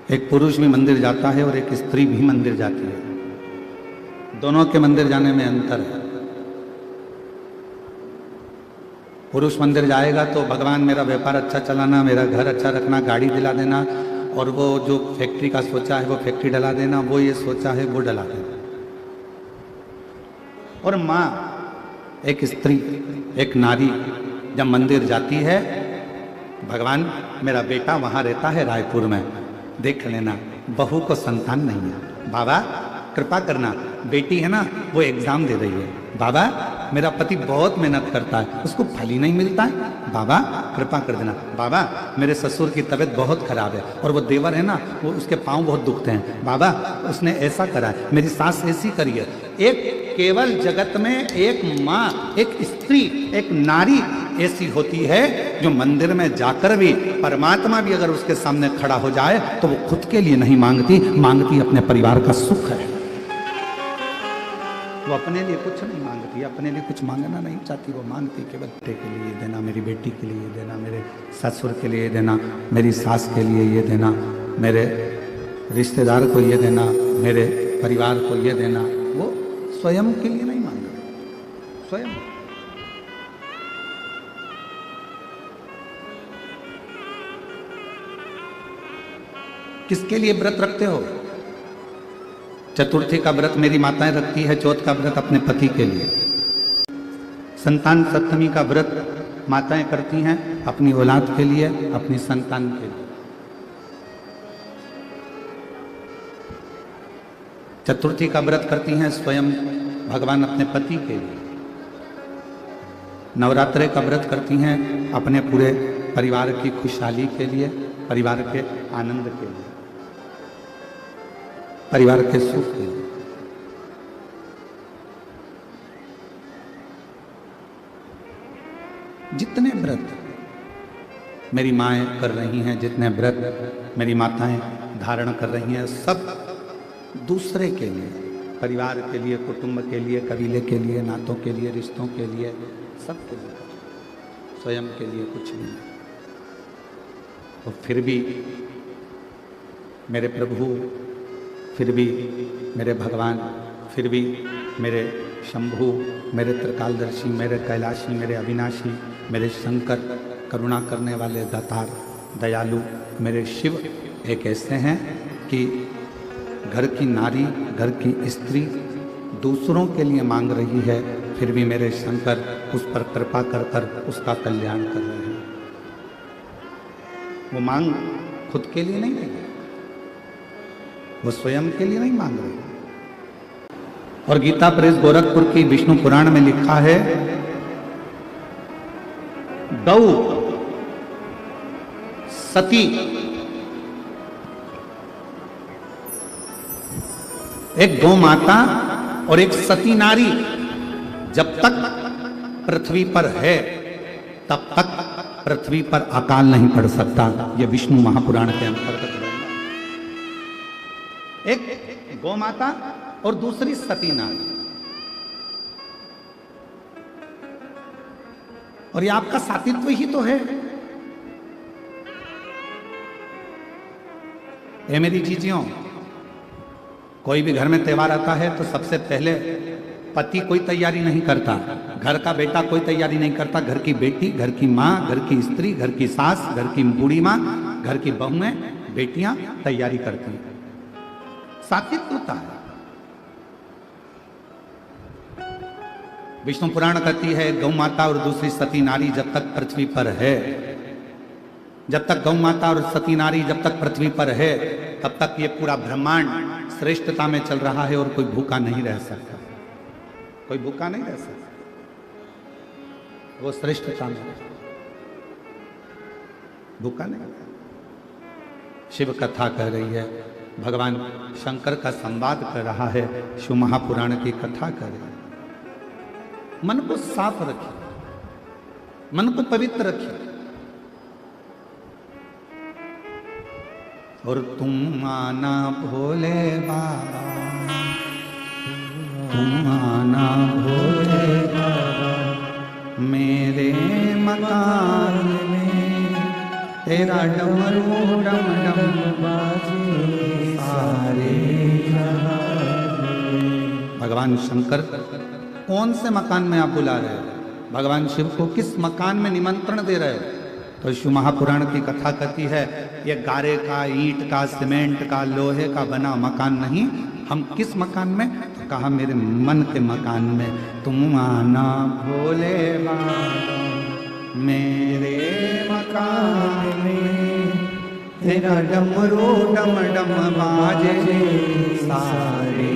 एक पुरुष भी मंदिर जाता है और एक स्त्री भी मंदिर जाती है। दोनों के मंदिर जाने में अंतर है। पुरुष मंदिर जाएगा तो भगवान मेरा व्यापार अच्छा चलाना, मेरा घर अच्छा रखना, गाड़ी दिला देना, और वो जो फैक्ट्री का सोचा है वो फैक्ट्री डला देना, वो ये सोचा है वो डला देना। और माँ, एक स्त्री, एक नारी जब मंदिर जाती है, भगवान मेरा बेटा वहाँ रहता है रायपुर में, देख लेना, बहू को संतान नहीं है, बाबा कृपा करना, बेटी है ना वो एग्जाम दे रही है, बाबा मेरा पति बहुत मेहनत करता है उसको फल ही नहीं मिलता है, बाबा कृपा कर देना, बाबा मेरे ससुर की तबीयत बहुत खराब है और वो देवर है ना वो उसके पांव बहुत दुखते हैं, बाबा उसने ऐसा करा है, मेरी सास ऐसी करी है। एक केवल जगत में एक माँ, एक स्त्री, एक नारी ऐसी होती है जो मंदिर में जाकर भी परमात्मा भी अगर उसके सामने खड़ा हो जाए तो वो खुद के लिए नहीं मांगती, मांगती अपने परिवार का सुख है। वो अपने लिए कुछ नहीं मांगती, अपने लिए कुछ मांगना नहीं चाहती, वो मांगती केवल बेटे के लिए देना, मेरी बेटी के लिए देना, मेरे ससुर के लिए देना, मेरी सास के लिए ये देना, मेरे रिश्तेदार को ये देना, मेरे परिवार को ये देना। वो स्वयं के लिए नहीं मांग रही, स्वयं। किसके लिए व्रत रखते हो? चतुर्थी का व्रत मेरी माताएं रखती है, चौथ का व्रत अपने पति के लिए, संतान सप्तमी का व्रत माताएं करती हैं अपनी औलाद के लिए, अपनी संतान के लिए। चतुर्थी का व्रत करती हैं स्वयं भगवान अपने पति के लिए। नवरात्रे का व्रत करती हैं अपने पूरे परिवार की खुशहाली के लिए, परिवार के आनंद के लिए, परिवार के सुख के लिए। जितने व्रत मेरी माएँ कर रही हैं, जितने व्रत मेरी माताएं धारण कर रही हैं, सब दूसरे के लिए, परिवार के लिए, कुटुंब के लिए, कबीले के लिए, नातों के लिए, रिश्तों के लिए, सब के लिए, स्वयं के लिए कुछ नहीं। और फिर भी मेरे प्रभु, फिर भी मेरे भगवान, फिर भी मेरे शंभु, मेरे त्रिकालदर्शी, मेरे कैलाशी, मेरे अविनाशी, मेरे शंकर, करुणा करने वाले दातार, दयालु, मेरे शिव एक ऐसे हैं कि घर की नारी, घर की स्त्री दूसरों के लिए मांग रही है, फिर भी मेरे शंकर उस पर कृपा कर कर उसका कल्याण कर रहे हैं। वो मांग खुद के लिए नहीं रही, वो स्वयं के लिए नहीं मांग रही। और गीता प्रेस गोरखपुर की विष्णु पुराण में लिखा है, गौ सती, एक गौ माता और एक सती नारी जब तक पृथ्वी पर है तब तक पृथ्वी पर अकाल नहीं पड़ सकता। यह विष्णु महापुराण के अंतर्गत है। एक गौ माता और दूसरी सती नारी। और ये आपका सातित्व ही तो है। ये मेरी चीजियों, कोई भी घर में त्योहार आता है तो सबसे पहले पति कोई तैयारी नहीं करता, घर का बेटा कोई तैयारी नहीं करता, घर की बेटी, घर की माँ, घर की स्त्री, घर की सास, घर की बूढ़ी माँ, घर की बहुएं, बेटियां तैयारी करती हैं। सात्विक होता है। विष्णु पुराण कहती है, गौ माता और दूसरी सती नारी जब तक पृथ्वी पर है, जब तक गौ माता और सती नारी जब तक पृथ्वी पर है तब तक ये पूरा ब्रह्मांड श्रेष्ठता में चल रहा है और कोई भूखा नहीं रह सकता, कोई भूखा नहीं रह सकता। वो श्रेष्ठता में भूखा नहीं। शिव कथा कह रही है, भगवान शंकर का संवाद कर रहा है, शिव महापुराण की कथा कर रही है। मन को साफ रखिए, मन को पवित्र रखिए। और तुम माना भोले बाबा, तुम आना भोले बाबा, मेरे मकान में तेरा डमरू डम डम बाजे, भगवान शंकर कौन से मकान में आप बुला रहे हो? भगवान शिव को किस मकान में निमंत्रण दे रहे हो? तो शिव महापुराण की कथा कहती है ये गारे का, ईंट का, सीमेंट का, लोहे का बना मकान नहीं। हम किस मकान में? तो कहा मेरे मन के मकान में। तुम आना भोले बाबा मेरे मकान में, तेरा डमरू डम डम बाजे सारे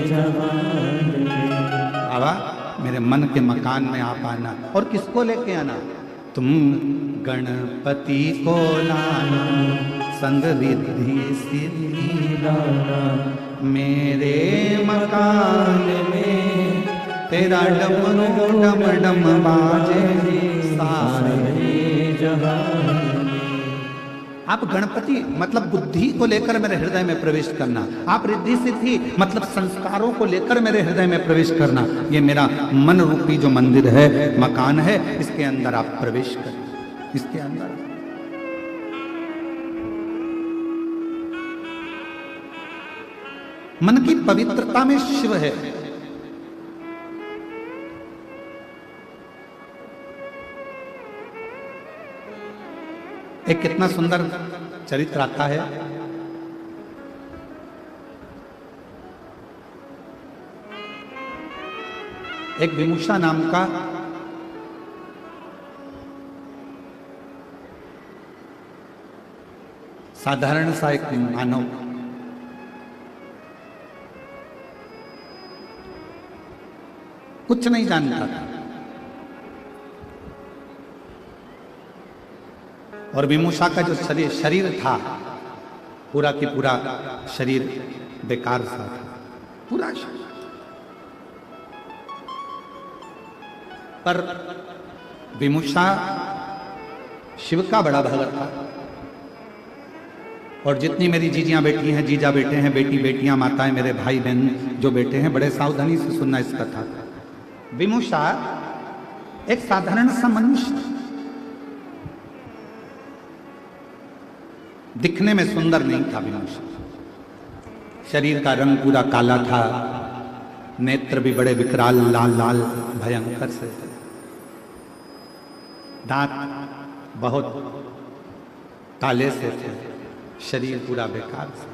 जहान में। बाबा मेरे मन के मकान में आप आना। और किसको लेके आना? तुम गणपति को लाना, संग रिद्धि सिद्धि लाना, मेरे मकान में तेरा डमरू डम डम बाजे सारे जहान। आप गणपति मतलब बुद्धि को लेकर मेरे हृदय में प्रवेश करना, आप रिद्धि सिद्धि मतलब संस्कारों को लेकर मेरे हृदय में प्रवेश करना। ये मेरा मन रूपी जो मंदिर है, मकान है, इसके अंदर आप प्रवेश करें। इसके अंदर मन की पवित्रता में शिव है। एक कितना सुंदर चरित्र आता है। एक विमुषा नाम का साधारण सा एक मानव कुछ नहीं जानता था और विमुषा का जो शरीर था पूरा की पूरा शरीर बेकार सा था, पूरा शरीर। पर विमुषा शिव का बड़ा भगत था और जितनी मेरी जीजियां बेटी हैं, जीजा बेटे हैं, बेटी बेटियां, माताएं, मेरे भाई बहन जो बेटे हैं, बड़े सावधानी से सुनना इस कथा को। विमुषा एक साधारण सा मनुष्य, दिखने में सुंदर नहीं था विमुषा। शरीर का रंग पूरा काला था, नेत्र भी बड़े विकराल लाल लाल भयंकर से, दांत बहुत काले से थे, शरीर पूरा बेकार से।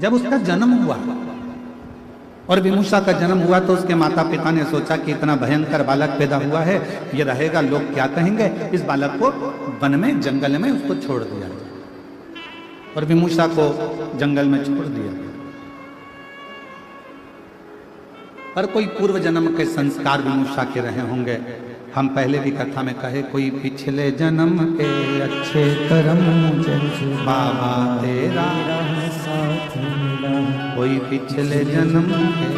जब उसका जन्म हुआ और विमुषा का जन्म हुआ तो उसके माता पिता ने सोचा कि इतना भयंकर बालक पैदा हुआ है, ये रहेगा, लोग क्या कहेंगे, इस बालक को वन में जंगल में उसको छोड़ दिया और विमुषा को जंगल में छोड़ दिया। पर कोई पूर्व जन्म के संस्कार विमुषा के रहे होंगे। हम पहले भी कथा में कहे, कोई पिछले जन्म के अच्छे कर्म मुझे बाबा तेरा साथ मिला, कोई पिछले जन्म के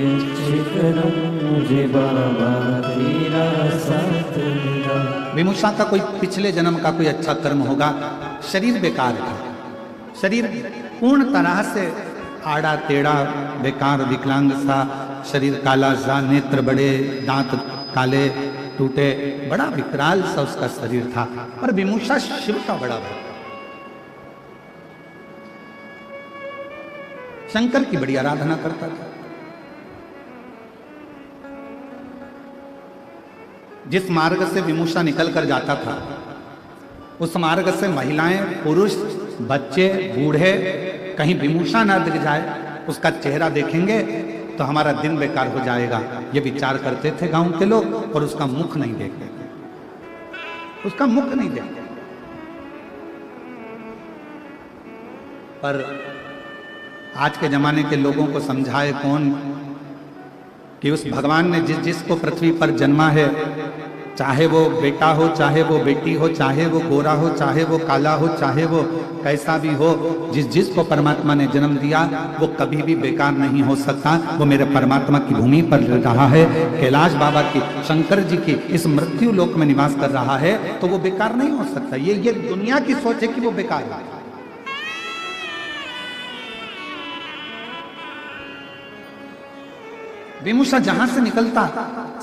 अच्छे कर्म मुझे बाबा तेरा साथ मिला। विमुषा का कोई पिछले जन्म का कोई अच्छा कर्म होगा। शरीर बेकार था, शरीर पूर्ण तरह से आड़ा टेढ़ा बेकार विकलांग सा, शरीर काला सा, नेत्र बड़े, दांत काले टूटे, बड़ा विकराल सा उसका शरीर था। पर विमुषा शिव का बड़ा भक्त, शंकर की बड़ी आराधना करता था। जिस मार्ग से विमुषा निकल कर जाता था उस मार्ग से महिलाएं, पुरुष, बच्चे, बूढ़े कहीं विमुषा ना दिख जाए, उसका चेहरा देखेंगे तो हमारा दिन बेकार हो जाएगा, ये विचार करते थे गांव के लोग। और उसका मुख नहीं देखते, उसका मुख नहीं देखते। पर आज के जमाने के लोगों को समझाए कौन कि उस भगवान ने जिसको पृथ्वी पर जन्मा है, चाहे वो बेटा हो, चाहे वो बेटी हो, चाहे वो गोरा हो, चाहे वो काला हो, चाहे वो कैसा भी हो, जिसको परमात्मा ने जन्म दिया वो कभी भी बेकार नहीं हो सकता। वो मेरे परमात्मा की भूमि पर रहा है, कैलाश बाबा की, शंकर जी की इस मृत्यु लोक में निवास कर रहा है, तो वो बेकार नहीं हो सकता। ये दुनिया की सोच है कि वो बेकार है। विमुषा जहां से निकलता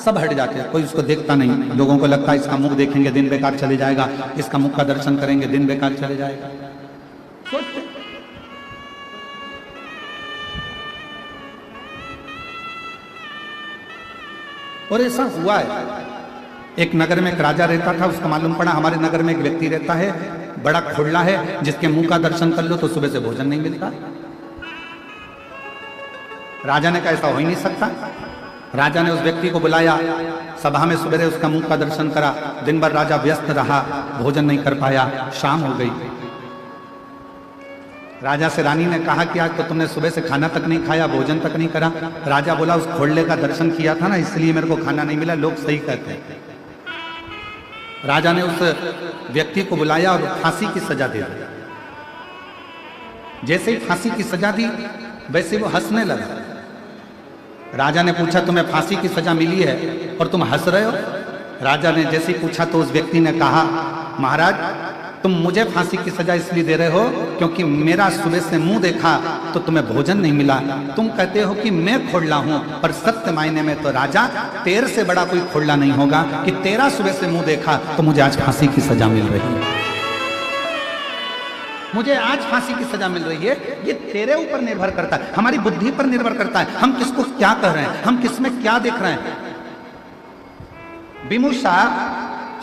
सब हट जाते हैं, कोई उसको देखता नहीं। लोगों को लगता है इसका मुख देखेंगे दिन बेकार चले जाएगा, इसका मुख का दर्शन करेंगे दिन बेकार चले जाएगा। सोचते और ऐसा हुआ है। एक नगर में एक राजा रहता था, उसका मालूम पड़ा हमारे नगर में एक व्यक्ति रहता है, बड़ा खोड़ला है, जिसके मुंह का दर्शन कर लो तो सुबह से भोजन नहीं मिलता। राजा ने कहा ऐसा हो ही नहीं सकता। राजा ने उस व्यक्ति को बुलाया, सभा में सवेरे उसका मुंह का दर्शन करा। दिन भर राजा व्यस्त रहा, भोजन नहीं कर पाया, शाम हो गई। राजा से रानी ने कहा कि आज तो तुमने सुबह से खाना तक नहीं खाया, भोजन तक नहीं करा। राजा बोला उस खोड़ले का दर्शन किया था ना, इसलिए मेरे को खाना नहीं मिला, लोग सही कहते हैं। राजा ने उस व्यक्ति को बुलाया और फांसी की सजा दे दी। जैसे ही फांसी की सजा दी वैसे वो हंसने लगा। राजा ने पूछा तुम्हें फांसी की सजा मिली है और तुम हंस रहे हो? राजा ने जैसे ही पूछा तो उस व्यक्ति ने कहा महाराज तुम मुझे फांसी की सजा इसलिए दे रहे हो क्योंकि मेरा सुबह से मुंह देखा तो तुम्हें भोजन नहीं मिला। तुम कहते हो कि मैं खोड़ला हूं, पर सत्य मायने में तो राजा तेरे से बड़ा कोई खोड़ला नहीं होगा कि तेरा सुबह से मुंह देखा तो मुझे आज फांसी की सजा मिल रही है। मुझे आज फांसी की सजा मिल रही है। ये तेरे ऊपर निर्भर करता है, हमारी बुद्धि पर निर्भर करता है, हम किसको क्या कह रहे हैं, हम किसमें क्या देख रहे हैं। विमुषा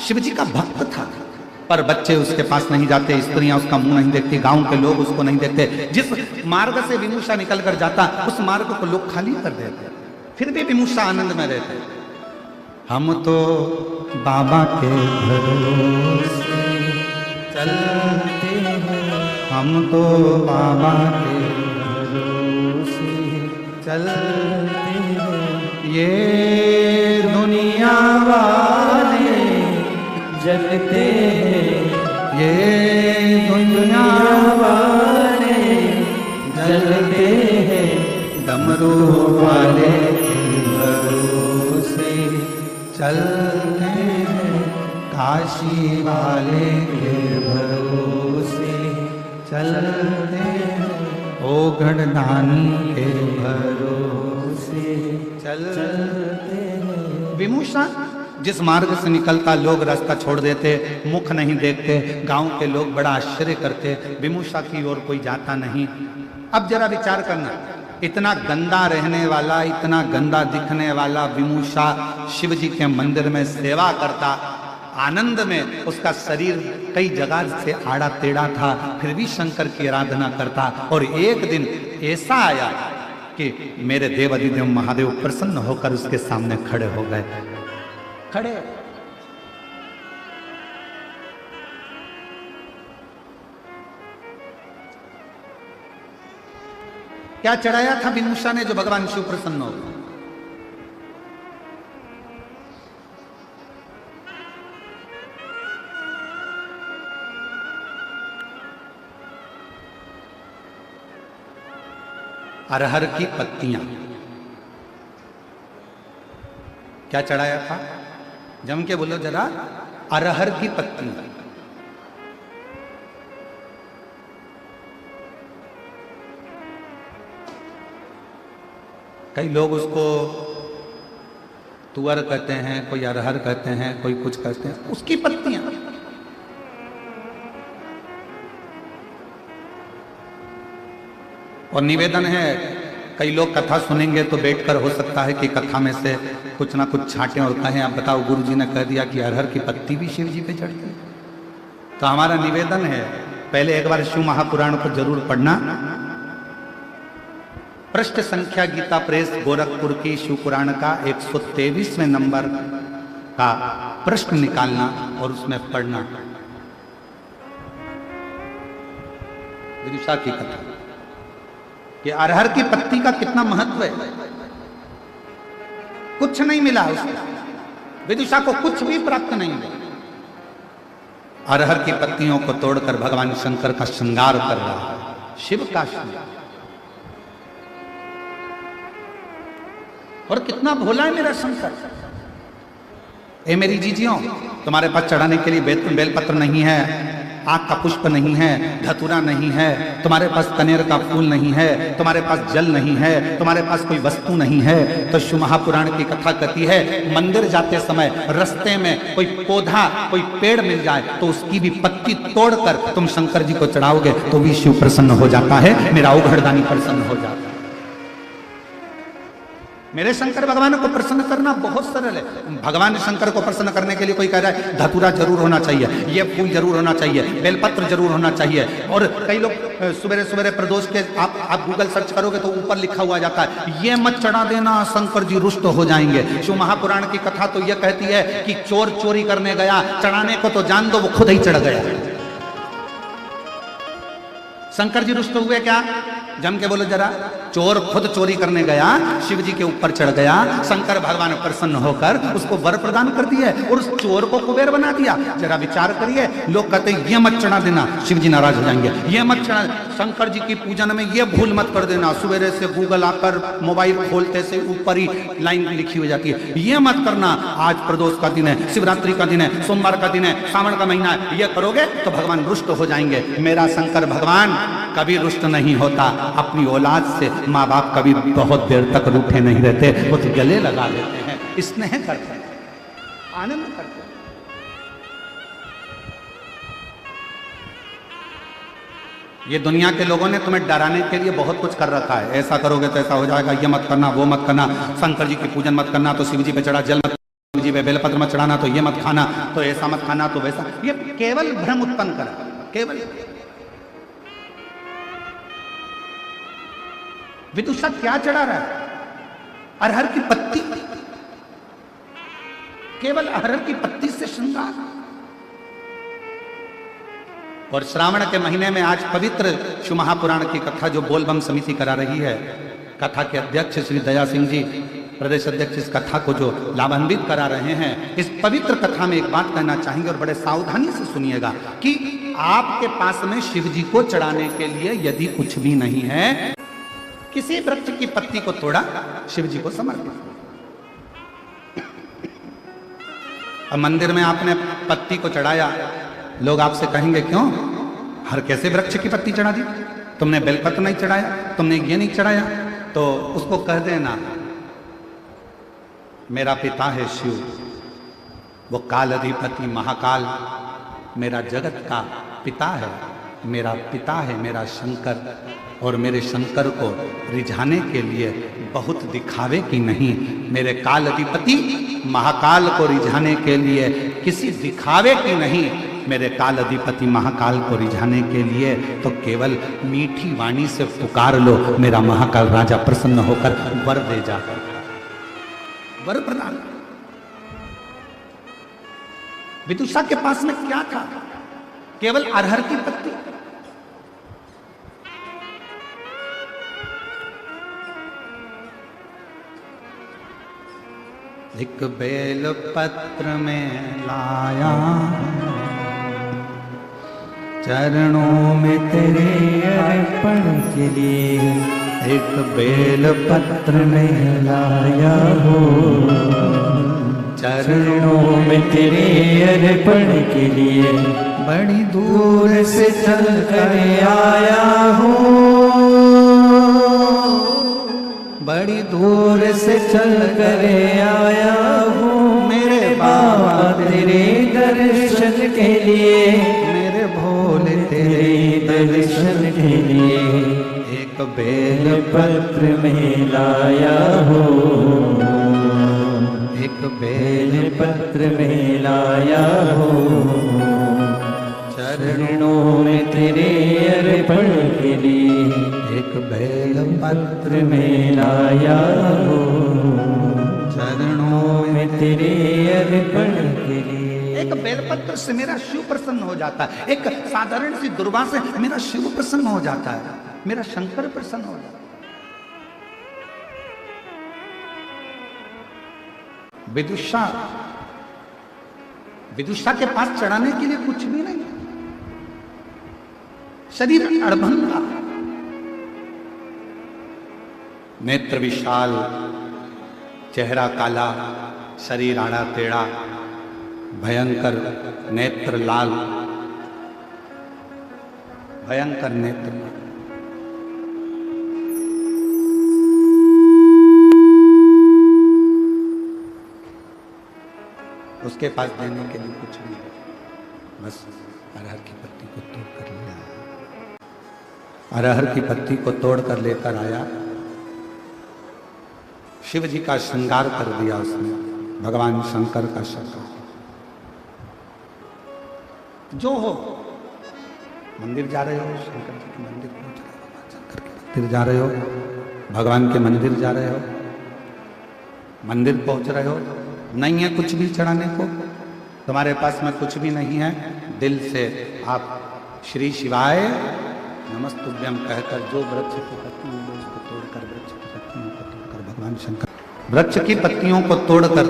शिव जी का भक्त था, पर बच्चे उसके पास नहीं जाते, स्त्रियां उसका मुंह नहीं देखती, गांव के लोग उसको नहीं देखते। जिस मार्ग से विमुषा निकल कर जाता उस मार्ग को लोग खाली कर देते, फिर भी विमुषा आनंद में रहते। हम तो बाबा के भरोसे चलते हैं, हम तो बाबा के भरोसे चलते हैं। ये दुनिया वाले जलते हैं, ये दुनिया वाले जलते हैं, डमरू वाले भरोसे चलते हैं, काशी वाले के भरोसे चलते हैं, ओ गढ़दानी के भरोसे चलते हैं। विमुषा जिस मार्ग से निकलता लोग रास्ता छोड़ देते, मुख नहीं देखते, गांव के लोग बड़ा आश्चर्य करते, विमुषा की ओर कोई जाता नहीं। अब जरा विचार करना, इतना गंदा रहने वाला, इतना गंदा दिखने वाला विमुषा शिव जी के मंदिर में सेवा करता, आनंद में उसका शरीर कई जगह से आड़ा टेढ़ा था, फिर भी शंकर की आराधना करता। और एक दिन ऐसा आया कि मेरे देव अधिदेव महादेव प्रसन्न होकर उसके सामने खड़े हो गए। खड़े क्या चढ़ाया था विमुषा ने जो भगवान शिव प्रसन्न हो? अरहर की पत्तियां। क्या चढ़ाया था? जम के बोलो जरा। अरहर की पत्तियां। कई लोग उसको तुअर कहते हैं, कोई अरहर कहते हैं, कोई कुछ कहते हैं, उसकी पत्तियां। और निवेदन है, कई लोग कथा सुनेंगे तो बैठकर हो सकता है कि कथा में से कुछ ना कुछ छांटें और कहें आप बताओ गुरु जी ने कह दिया कि अरहर की पत्ती भी शिव जी पे चढ़ती। तो हमारा निवेदन है, पहले एक बार शिव महापुराण को जरूर पढ़ना। पृष्ठ संख्या गीता प्रेस गोरखपुर की शिव पुराण का 123वें नंबर का प्रश्न निकालना और उसमें पढ़ना। विदिशा की कथा कि अरहर की पत्ती का कितना महत्व है। कुछ नहीं मिला उसको, विदिशा को कुछ भी प्राप्त नहीं हुआ। अरहर की पत्तियों को तोड़कर भगवान शंकर का श्रृंगार कर रहा है, शिव का श्रृंगार। और कितना भोला है मेरा शंकर। ए मेरी जीजियों, तुम्हारे पास चढ़ाने के लिए बेलपत्र नहीं है, आग का पुष्प नहीं है, धतूरा नहीं है, तुम्हारे पास कनेर का फूल नहीं है, तुम्हारे पास जल नहीं है, तुम्हारे पास कोई वस्तु नहीं है, तो शिव महापुराण की कथा कहती है मंदिर जाते समय रास्ते में कोई पौधा, कोई पेड़ मिल जाए तो उसकी भी पत्ती तोड़कर तुम शंकर जी को चढ़ाओगे तो भी शिव प्रसन्न हो जाता है, मेरा औघड़दानी प्रसन्न हो जाता है। मेरे शंकर भगवान को प्रसन्न करना बहुत सरल है। भगवान शंकर को प्रसन्न करने के लिए कोई कह रहा है धतूरा जरूर होना चाहिए, ये फूल जरूर होना चाहिए, बेलपत्र जरूर होना चाहिए। और कई लोग सवेरे सवेरे प्रदोष के आप गूगल सर्च करोगे तो ऊपर लिखा हुआ जाता है ये मत चढ़ा देना, शंकर जी रुष्ट हो जाएंगे। शिव महापुराण की कथा तो यह कहती है कि चोर चोरी करने गया, चढ़ाने को तो जान दो वो खुद ही चढ़ गया। शंकर जी रुष्ट हुए क्या? जम के बोलो जरा। चोर खुद चोरी करने गया, शिव जी के ऊपर चढ़ गया, शंकर भगवान प्रसन्न होकर उसको वर प्रदान कर दिया और उस चोर को कुबेर बना दिया। जरा विचार करिए, लोग कहते हैं ये मत चढ़ा देना, शिव जी नाराज हो जाएंगे। ये मत चढ़ा, शंकर जी की पूजन में ये भूल मत कर देना। सवेरे से गूगल आकर मोबाइल खोलते से ऊपर ही लाइन लिखी हो जाती है, ये मत करना, आज प्रदोष का दिन है, शिवरात्रि का दिन है, सोमवार का दिन है, सावन का महीना है, ये करोगे तो भगवान रुष्ट हो जाएंगे। मेरा शंकर भगवान कभी रुष्ट नहीं होता। अपनी औलाद से माँ बाप कभी बहुत देर तक रूठे नहीं रहते, वो तो गले लगा लेते हैं, स्नेह करते हैं, आनंद करते हैं। ये दुनिया के लोगों ने तुम्हें डराने के लिए बहुत कुछ कर रखा है, ऐसा करोगे तो ऐसा हो जाएगा, ये मत करना, वो मत करना, शंकर जी की पूजन मत करना तो शिव जी पे चढ़ा जल मत, शिव जी पे बेलपत्र मत चढ़ाना तो ये मत खाना, तो ऐसा मत खाना तो वैसा। ये केवल भ्रम उत्पन्न कर, केवल। विदुषा क्या चढ़ा रहा है? अरहर की पत्ती, केवल अरहर की पत्ती से श्रृंगार। और श्रावण के महीने में आज पवित्र शिव महापुराण की कथा जो बोलबम समिति करा रही है, कथा के अध्यक्ष श्री दया सिंह जी प्रदेश अध्यक्ष इस कथा को जो लाभान्वित करा रहे हैं, इस पवित्र कथा में एक बात कहना चाहेंगे और बड़े सावधानी से सुनिएगा कि आपके पास में शिव जी को चढ़ाने के लिए यदि कुछ भी नहीं है, किसी वृक्ष की पत्ती को तोड़ा, शिव जी को समर्पित। अब मंदिर में आपने पत्ती को चढ़ाया, लोग आपसे कहेंगे क्यों हर कैसे वृक्ष की पत्ती चढ़ा दी, तुमने बेलपत्र नहीं चढ़ाया, तुमने ये नहीं चढ़ाया। तो उसको कह देना मेरा पिता है शिव, वो काल अधिपति महाकाल मेरा जगत का पिता है, मेरा पिता है मेरा शंकर, और मेरे शंकर को रिझाने के लिए बहुत दिखावे की नहीं, मेरे काल अधिपति महाकाल को रिझाने के लिए किसी दिखावे की नहीं, मेरे काल अधिपति महाकाल को रिझाने के लिए तो केवल मीठी वाणी से पुकार लो, मेरा महाकाल राजा प्रसन्न होकर वर दे जा, वर प्रदान। विदुषा के पास में क्या था? केवल अरहर की पत्ती। एक बेल पत्र में लाया, चरणों में तेरे अर्पण के लिए, एक बेल पत्र में लाया हो, चरणों में तेरे अर्पण के लिए, बड़ी दूर से चल कर आया हूँ, बड़ी दूर से चल कर आया हूँ, मेरे बाबा तेरे दर्शन के लिए, मेरे भोले तेरे दर्शन के लिए, एक बेल पत्र में लाया हूँ, एक बेल पत्र में लाया हूँ, चरणों में तेरे अर्पण के लिए, एक बेल पत्र में लाया हो, चरणों में तेरे अर्पण के लिए। एक बेलपत्र से मेरा शिव प्रसन्न हो जाता है, एक साधारण सी दुर्वा से मेरा शिव प्रसन्न हो जाता है, मेरा शंकर प्रसन्न हो जाता है। विदुषा के पास चढ़ाने के लिए कुछ भी नहीं, शरीर अड़भंगा, नेत्र विशाल, चेहरा काला, शरीर आड़ा टेढ़ा, भयंकर नेत्र लाल, भयंकर नेत्र। उसके पास देने के लिए कुछ नहीं, बस अरहर की पत्ती को तोड़ कर ले आया, अरहर की पत्ती को तोड़ कर लेकर आया। शिव जी का श्रृंगार कर दिया उसने, भगवान शंकर का श्रृंगार। जो हो, मंदिर जा रहे हो, शंकर जी के मंदिर पहुंच रहे हो, भगवान शंकर के मंदिर जा रहे हो, भगवान के मंदिर जा रहे हो, मंदिर पहुंच रहे हो, नहीं है कुछ भी चढ़ाने को, तुम्हारे पास में कुछ भी नहीं है, दिल से आप श्री शिवाय नमस्तुभ्यम कहकर जो वृक्ष की पत्तियों को उसको तोड़कर, वृक्ष की पत्तियों को तोड़कर भगवान शंकर, वृक्ष की पत्तियों को तोड़कर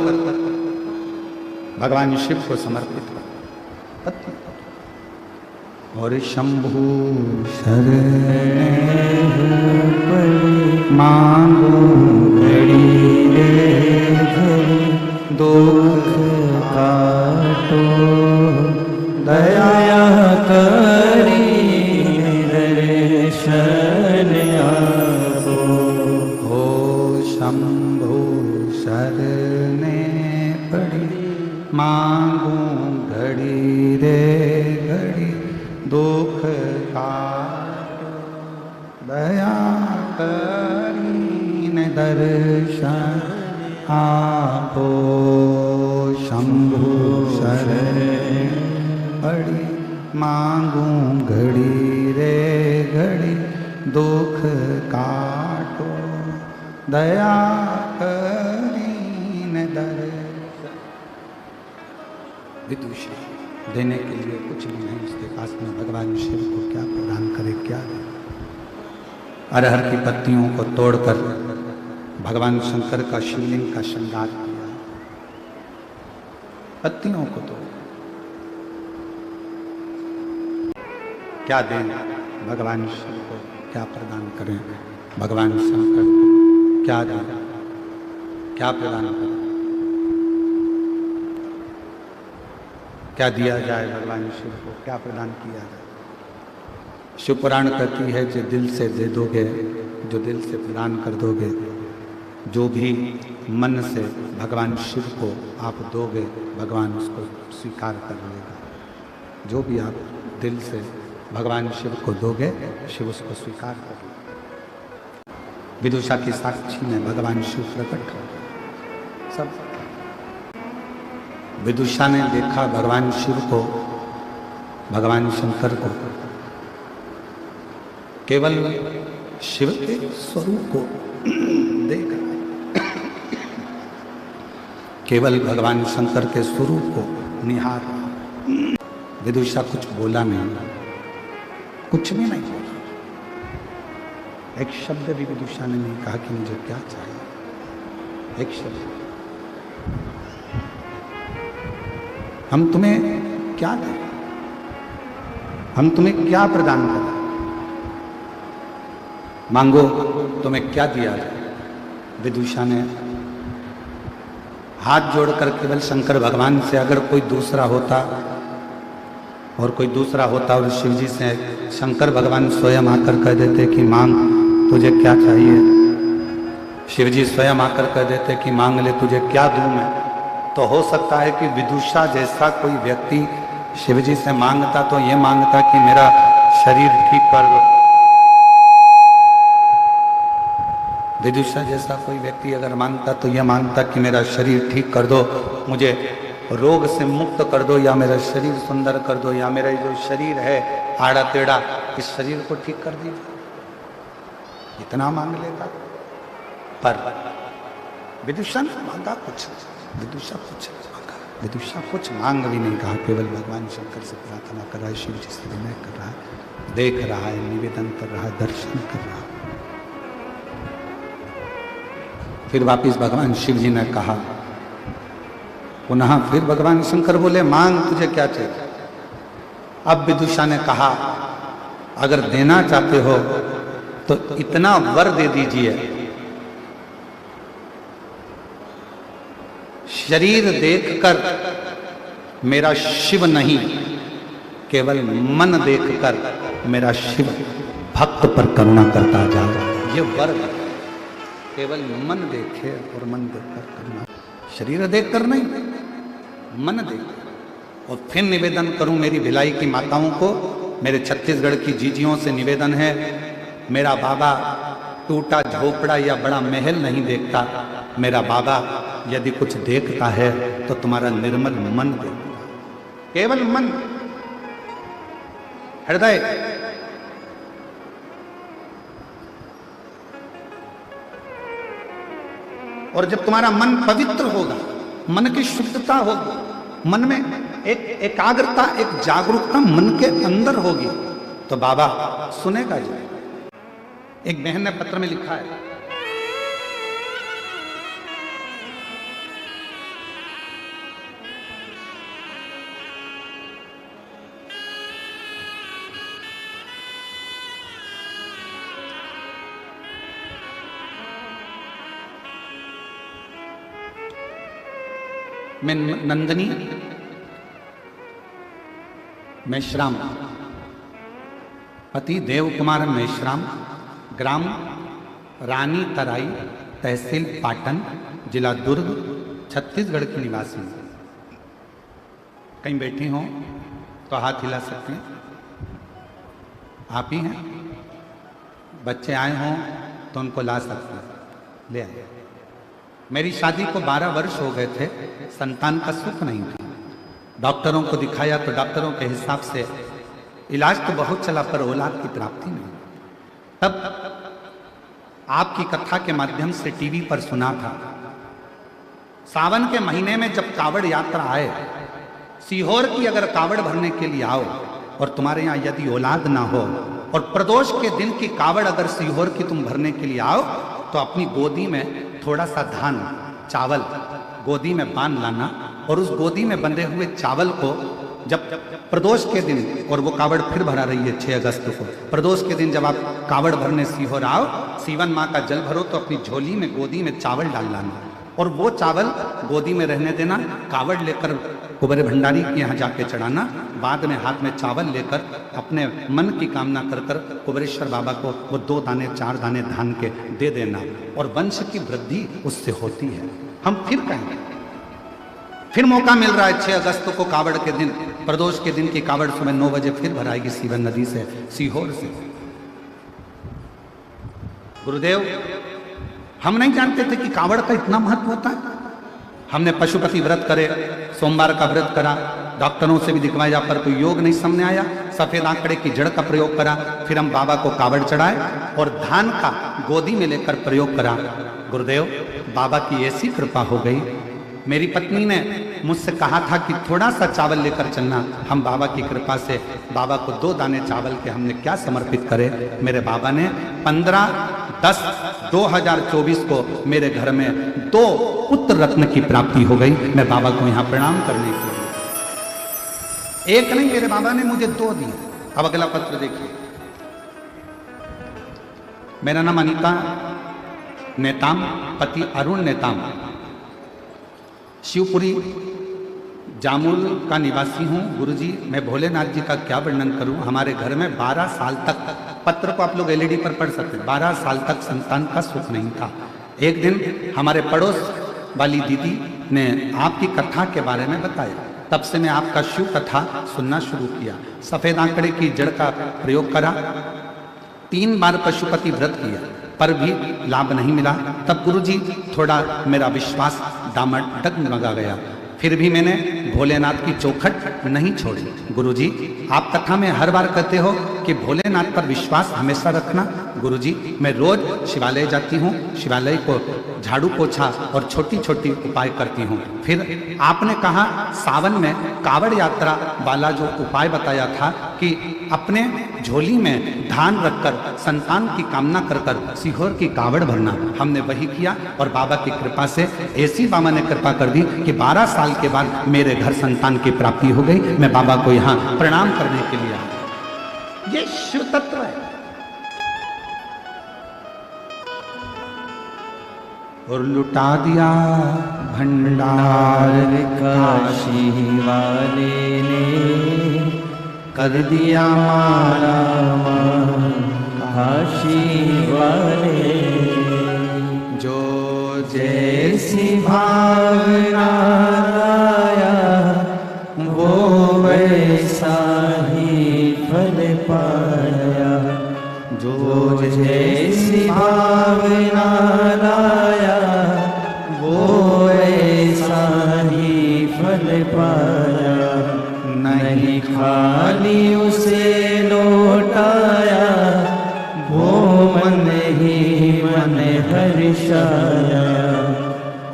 भगवान शिव को समर्पित कर पत्ती। और शंभु शरण मांगो घड़ी दुख काटो दया करी दर्शन आपो। हो शंभु शरणे पड़ी मांगू घड़ी रे घड़ी दुख काटो दया करीन दर्शन आपो। शंभु शरण पड़ी मांगू घड़ी रे घड़ी दुख काटो दया करीन दर्शन। विदुषी देने के लिए कुछ भी नहीं उसके पास में, भगवान शिव को क्या प्रदान करे, क्या दे। अरहर की पत्तियों को तोड़कर भगवान शंकर का शिवलिंग का श्रृंगार किया, पत्तियों को तोड़। क्या दें भगवान शिव को, क्या प्रदान करें भगवान शंकर को, क्या दें, क्या प्रदान करें, क्या दिया जाए भगवान शिव को, क्या प्रदान किया जाए। शिव पुराण कहती है जो दिल से दे दोगे, जो दिल से प्रदान कर दोगे, जो भी मन से भगवान शिव को आप दोगे भगवान उसको स्वीकार कर लेगा। जो भी आप दिल से भगवान शिव को दोगे शिव उसको स्वीकार कर लेगा। विदुषा की साक्षी में भगवान शिव प्रकट हो सब। विदुषा ने देखा भगवान शिव को, भगवान शंकर को, केवल शिव के स्वरूप को देख, केवल भगवान शंकर के स्वरूप को निहार। विदुषा कुछ बोला नहीं, कुछ भी नहीं बोला, एक शब्द भी विदुषा ने नहीं कहा कि मुझे क्या चाहिए, एक शब्द। हम तुम्हें क्या दें, हम तुम्हें क्या प्रदान करें, मांगो तुम्हें क्या दिया जाए। विदुषा ने हाथ जोड़कर केवल शंकर भगवान से, अगर कोई दूसरा होता और कोई दूसरा होता और शिव जी से शंकर भगवान स्वयं आकर कह देते कि मांग तुझे क्या चाहिए, शिव जी स्वयं आकर कह देते कि मांग ले तुझे क्या दूं मैं, तो हो सकता है कि विदुषा जैसा कोई व्यक्ति शिव जी से मांगता तो ये मांगता कि मेरा शरीर ठीक कर दो। विदुषा जैसा कोई व्यक्ति अगर मांगता तो यह मांगता कि मेरा शरीर ठीक कर दो, मुझे रोग से मुक्त कर दो, या मेरा शरीर सुंदर कर दो, या मेरा जो शरीर है आड़ा टेढ़ा इस शरीर को ठीक कर दीजिए, इतना मांग लेता। पर विदुषा ने मांगा कुछ, विदुषा कुछ मांगा, विदुषा कुछ मांग भी नहीं कहा, केवल भगवान शंकर से प्रार्थना कर रहा है, शिव जी से विनय कर रहा है, देख रहा है, निवेदन कर रहा है, दर्शन कर रहा है। फिर वापिस भगवान शिव जी ने कहा, पुनः फिर भगवान शंकर बोले मांग तुझे क्या चाहिए। अब विदुषा ने कहा अगर देना चाहते हो तो इतना वर दे दीजिए, शरीर देखकर मेरा शिव नहीं, केवल मन देखकर मेरा शिव भक्त पर करुणा करता जाए, ये वर। केवल मन देखे और मन देखकर करना, शरीर देखकर नहीं, मन देख। और फिर निवेदन करूं मेरी भिलाई की माताओं को, मेरे छत्तीसगढ़ की जीजियों से निवेदन है, मेरा बाबा टूटा झोपड़ा या बड़ा महल नहीं देखता, मेरा बाबा यदि कुछ देखता है तो तुम्हारा निर्मल मन देखता है, केवल मन, हृदय। और जब तुम्हारा मन पवित्र होगा, मन की शुद्धता होगी, मन में एक एकाग्रता, एक जागरूकता मन के अंदर होगी, तो बाबा सुनेगा जी। एक बहन ने पत्र में लिखा है, मैं नंदनी मेश्राम, पति देव कुमार मेश्राम, ग्राम रानी तराई, तहसील पाटन, जिला दुर्ग, छत्तीसगढ़ की निवासी हूँ। कहीं बैठी हो तो हाथ हिला सकते हैं, आप ही हैं। बच्चे आए हों तो उनको ला सकते हैं, ले आए। मेरी शादी को 12 वर्ष हो गए थे, संतान का सुख नहीं था। डॉक्टरों को दिखाया तो डॉक्टरों के हिसाब से इलाज तो बहुत चला पर औलाद की प्राप्ति नहीं। तब आपकी कथा के माध्यम से टीवी पर सुना था, सावन के महीने में जब कावड़ यात्रा आए, सीहोर की अगर कावड़ भरने के लिए आओ और तुम्हारे यहाँ यदि औलाद ना हो और प्रदोष के दिन की कावड़ अगर सीहोर की तुम भरने के लिए आओ तो अपनी गोदी में थोड़ा सा धान चावल गोदी में बांध लाना, और उस गोदी में बंधे हुए चावल को जब प्रदोष के दिन, और वो कावड़ फिर भरा रही है 6 अगस्त को, प्रदोष के दिन जब आप कावड़ भरने सीहोर आओ, सीवन माँ का जल भरो तो अपनी झोली में गोदी में चावल डाल लाना, और वो चावल गोदी में रहने देना। कावड़ लेकर कुबेर भंडारी के यहाँ जाके चढ़ाना, बाद में हाथ में चावल लेकर अपने मन की कामना कर कर कुबेरेश्वर बाबा को वो 2 दाने 4 दाने धान के दे देना, और वंश की वृद्धि उससे होती है। हम फिर कहेंगे, फिर मौका मिल रहा है 6 अगस्त को कावड़ के दिन, प्रदोष के दिन की कावड़ सुबह 9 बजे फिर भराएगी सीवन नदी से, सीहोर से। गुरुदेव, हम नहीं जानते थे कि कावड़ का इतना महत्व होता है। हमने पशुपति व्रत करे, सोमवार का व्रत करा, डॉक्टरों से भी दिखवाया पर कोई योग नहीं सामने आया, सफेद आंकड़े की जड़ का प्रयोग करा, फिर हम बाबा को कावड़ चढ़ाए और धान का गोदी में लेकर प्रयोग करा। गुरुदेव, बाबा की ऐसी कृपा हो गई। मेरी पत्नी ने मुझसे कहा था कि थोड़ा सा चावल लेकर चलना, हम बाबा की कृपा से बाबा को 2 दाने चावल के हमने क्या समर्पित करे। मेरे बाबा ने 15/10/2024 को मेरे घर में 2 पुत्र रत्न की प्राप्ति हो गई। मैं बाबा को यहाँ प्रणाम करने के लिए, एक नहीं, मेरे बाबा ने मुझे 2 दिए। अब अगला पत्र देखिए। मेरा नाम अनीता नेताम, पति अरुण नेताम, शिवपुरी जामुल का निवासी हूँ। गुरुजी, मैं भोलेनाथ जी का क्या वर्णन करूँ। हमारे घर में 12 साल तक, पत्र को आप लोग LED पर पढ़ सकते हैं, 12 साल तक संतान का सुख नहीं था। एक दिन हमारे पड़ोस वाली दीदी ने आपकी कथा के बारे में बताया, तब से मैं आपका शिव कथा सुनना शुरू किया। सफेद आंकड़े की जड़ का प्रयोग करा, 3 बार पशुपति व्रत किया पर भी लाभ नहीं मिला। तब गुरुजी थोड़ा मेरा विश्वास डगमगा गया, फिर भी मैंने भोलेनाथ की चौखट नहीं छोड़ी। गुरुजी, आप कथा में हर बार कहते हो कि भोलेनाथ पर विश्वास हमेशा रखना। गुरुजी, मैं रोज शिवालय जाती हूँ, शिवालय को झाड़ू पोछा और छोटी छोटी उपाय करती हूँ। फिर आपने कहा सावन में कावड़ यात्रा वाला जो उपाय बताया था कि अपने झोली में धान रखकर संतान की कामना कर कर सीहोर की कावड़ भरना, हमने वही किया और बाबा की कृपा से ऐसी बाबा ने कृपा कर दी कि 12 साल के बाद मेरे घर संतान की प्राप्ति हो गई। मैं बाबा को यहाँ प्रणाम करने के लिए आया। ये शिव तत्व है। और लुटा दिया भंडार काशी वाले ने, कर दिया मारा काशी वाले। जो जैसी भावना लाया वो वैसा ही फल पाया। जो जैसी भावना लाया खाली उसे लौटाया, वो मन ही मन हर्षाया।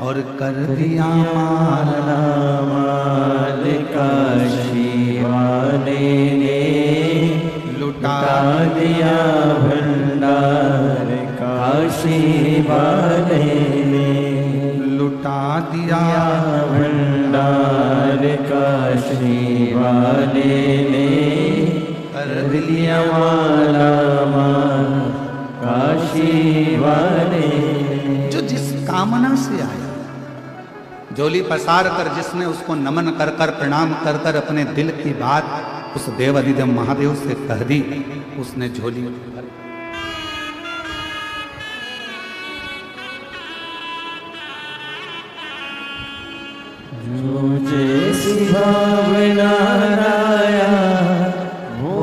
और कर दिया माला माल काशी वाले ने, लुटा दिया भंडार काशी वाले ने, लुटा दिया भंडार काशी वाले ने, कर दिया माला माल काशी वाले ने। जो जिस कामना से आया, झोली पसार कर जिसने उसको नमन कर कर प्रणाम कर कर अपने दिल की बात उस देव अधिदेव महादेव से कह दी, उसने झोली भर। जो जैसी भावना लाया, वो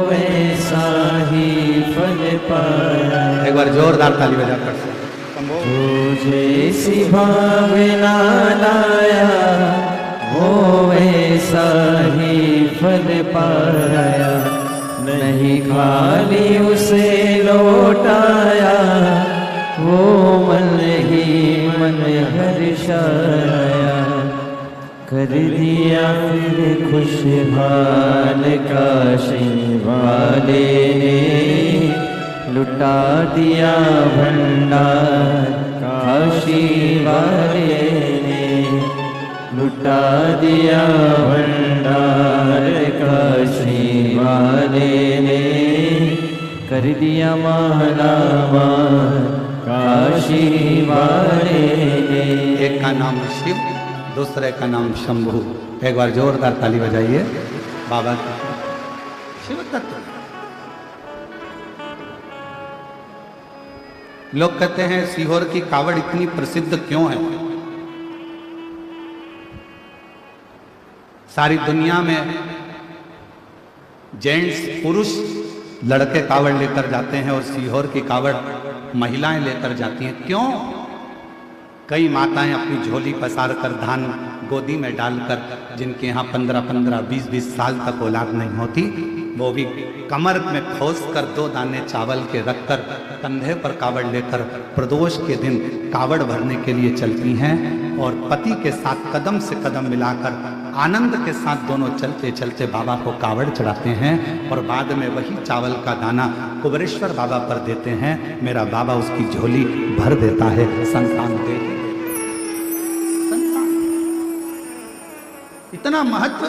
वैसा ही फल पाया। एक बार जोरदार ताली बजाकर जो जैसी भावना लाया, वो वैसा ही फल पाया। नहीं खाली उसे लौटाया, वो मन ही मन हर्षाया। कर दिया फिर खुशहाल काशी वाले ने, लुटा दिया भंडार काशी वाले ने, लुटा दिया भंडार काशी वाले ने, कर दिया माला माल काशी वाले ने। एक का नाम शिव, दूसरे का नाम शंभू। एक बार जोरदार ताली बजाइए बाबा की। शिव तत्व लोग कहते हैं सीहोर की कावड़ इतनी प्रसिद्ध क्यों है? सारी दुनिया में जेंट्स पुरुष लड़के कावड़ लेकर जाते हैं और सीहोर की कावड़ महिलाएं लेकर जाती हैं। क्यों? कई माताएं अपनी झोली पसार कर धान गोदी में डालकर, जिनके यहाँ 15-15, 20-20 साल तक औलाद नहीं होती, वो भी कमर में खोस कर 2 दाने चावल के रखकर कंधे पर कावड़ लेकर प्रदोष के दिन कावड़ भरने के लिए चलती हैं और पति के साथ कदम से कदम मिलाकर आनंद के साथ दोनों चलते चलते बाबा को कावड़ चढ़ाते हैं और बाद में वही चावल का दाना कुबेरेश्वर बाबा पर देते हैं। मेरा बाबा उसकी झोली भर देता है, संतान दे। इतना महत्व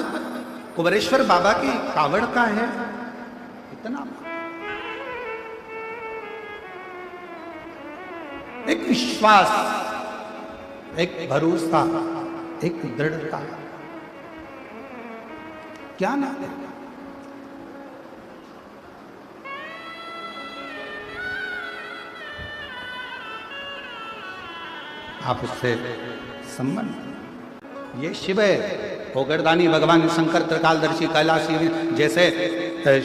कुबेरेश्वर बाबा की कावड़ का है, इतना एक विश्वास, एक भरोसा, एक दृढ़ता, क्या ना है। आप उससे संबंध, ये शिव है, ओगरदानी भगवान शंकर त्रिकालदर्शी कैलाशी। जैसे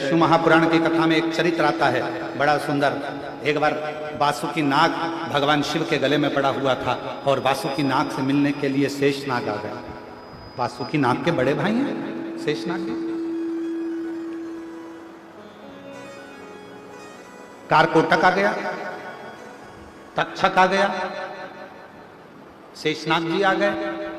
शिव महापुराण की कथा में एक चरित्र आता है बड़ा सुंदर। एक बार वासुकी नाग भगवान शिव के गले में पड़ा हुआ था और वासुकी नाग से मिलने के लिए शेषनाग आ गया। वासुकी नाग के बड़े भाई हैं शेषनाग के। कारकोटक आ गया, तक्षक आ गया, शेषनाग जी आ गए।